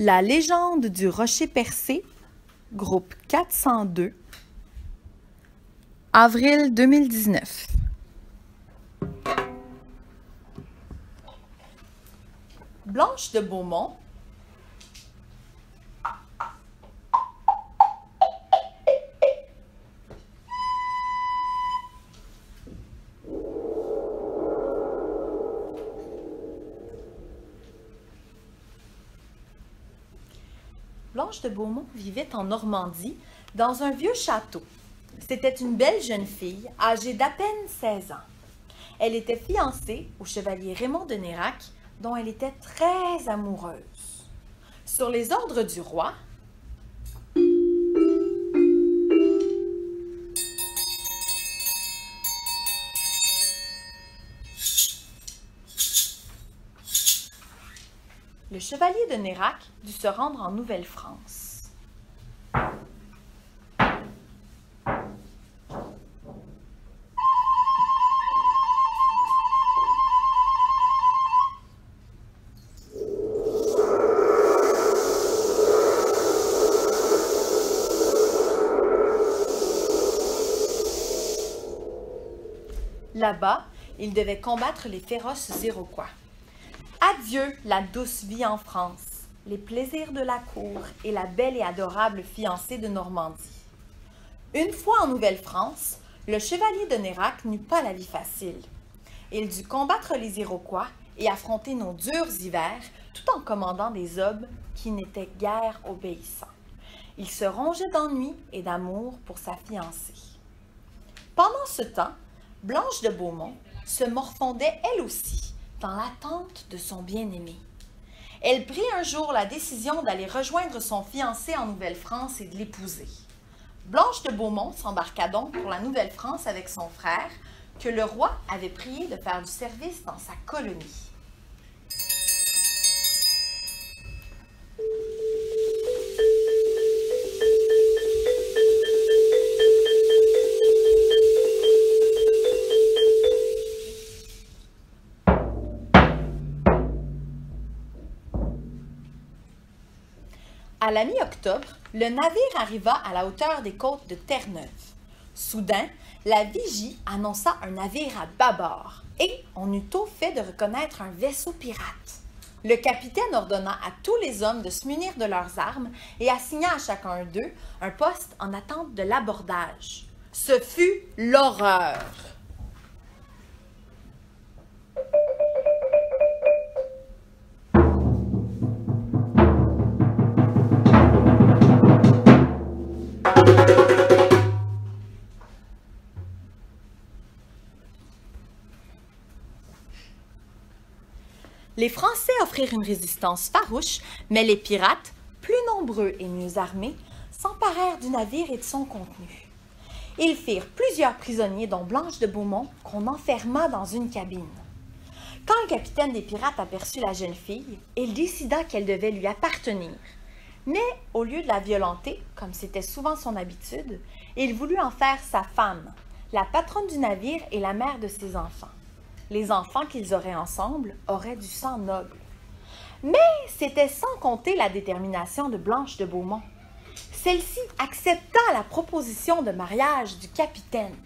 La légende du rocher percé, groupe 402, avril 2019. Blanche de Beaumont Blanche de Beaumont vivait en Normandie, dans un vieux château. C'était une belle jeune fille, âgée d'à peine 16 ans. Elle était fiancée au chevalier Raymond de Nérac, dont elle était très amoureuse. Sur les ordres du roi, le chevalier de Nérac dut se rendre en Nouvelle-France. Là-bas, il devait combattre les féroces Iroquois. Adieu la douce vie en France, les plaisirs de la cour et la belle et adorable fiancée de Normandie. Une fois en Nouvelle-France, le chevalier de Nérac n'eut pas la vie facile. Il dut combattre les Iroquois et affronter nos durs hivers tout en commandant des hommes qui n'étaient guère obéissants. Il se rongeait d'ennui et d'amour pour sa fiancée. Pendant ce temps, Blanche de Beaumont se morfondait elle aussi dans l'attente de son bien-aimé. Elle prit un jour la décision d'aller rejoindre son fiancé en Nouvelle-France et de l'épouser. Blanche de Beaumont s'embarqua donc pour la Nouvelle-France avec son frère, que le roi avait prié de faire du service dans sa colonie. À la mi-octobre, le navire arriva à la hauteur des côtes de Terre-Neuve. Soudain, la vigie annonça un navire à bâbord et on eut tôt fait de reconnaître un vaisseau pirate. Le capitaine ordonna à tous les hommes de se munir de leurs armes et assigna à chacun d'eux un poste en attente de l'abordage. Ce fut l'horreur. Les Français offrirent une résistance farouche, mais les pirates, plus nombreux et mieux armés, s'emparèrent du navire et de son contenu. Ils firent plusieurs prisonniers, dont Blanche de Beaumont, qu'on enferma dans une cabine. Quand le capitaine des pirates aperçut la jeune fille, il décida qu'elle devait lui appartenir. Mais au lieu de la violenter, comme c'était souvent son habitude, il voulut en faire sa femme, la patronne du navire et la mère de ses enfants. Les enfants qu'ils auraient ensemble auraient du sang noble. Mais c'était sans compter la détermination de Blanche de Beaumont. Celle-ci accepta la proposition de mariage du capitaine.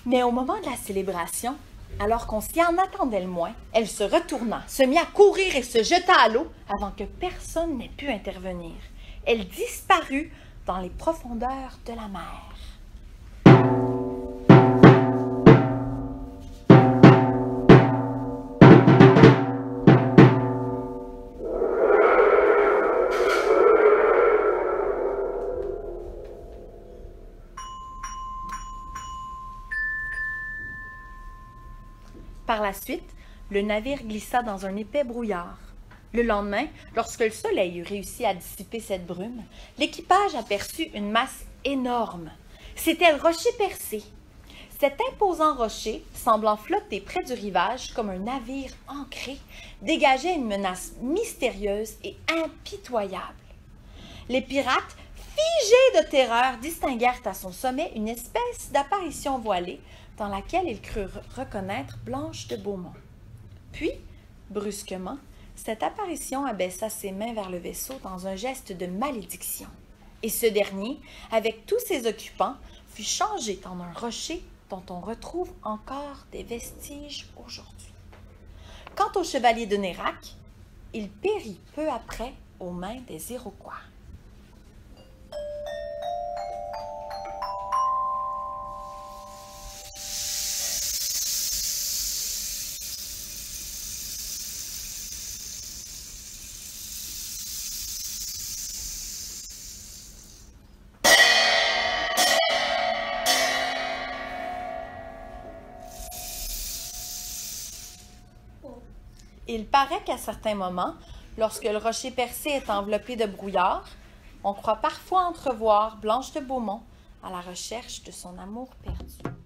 Mais au moment de la célébration, alors qu'on s'y en attendait le moins, elle se retourna, se mit à courir et se jeta à l'eau avant que personne n'ait pu intervenir. Elle disparut dans les profondeurs de la mer. Par la suite, le navire glissa dans un épais brouillard. Le lendemain, lorsque le soleil eut réussi à dissiper cette brume, l'équipage aperçut une masse énorme. C'était le rocher percé. Cet imposant rocher, semblant flotter près du rivage comme un navire ancré, dégageait une menace mystérieuse et impitoyable. Les pirates, figés de terreur, distinguèrent à son sommet une espèce d'apparition voilée dans laquelle ils crurent reconnaître Blanche de Beaumont. Puis, brusquement, cette apparition abaissa ses mains vers le vaisseau dans un geste de malédiction. Et ce dernier, avec tous ses occupants, fut changé en un rocher dont on retrouve encore des vestiges aujourd'hui. Quant au chevalier de Nérac, il périt peu après aux mains des Iroquois. Il paraît qu'à certains moments, lorsque le rocher percé est enveloppé de brouillard, on croit parfois entrevoir Blanche de Beaumont à la recherche de son amour perdu.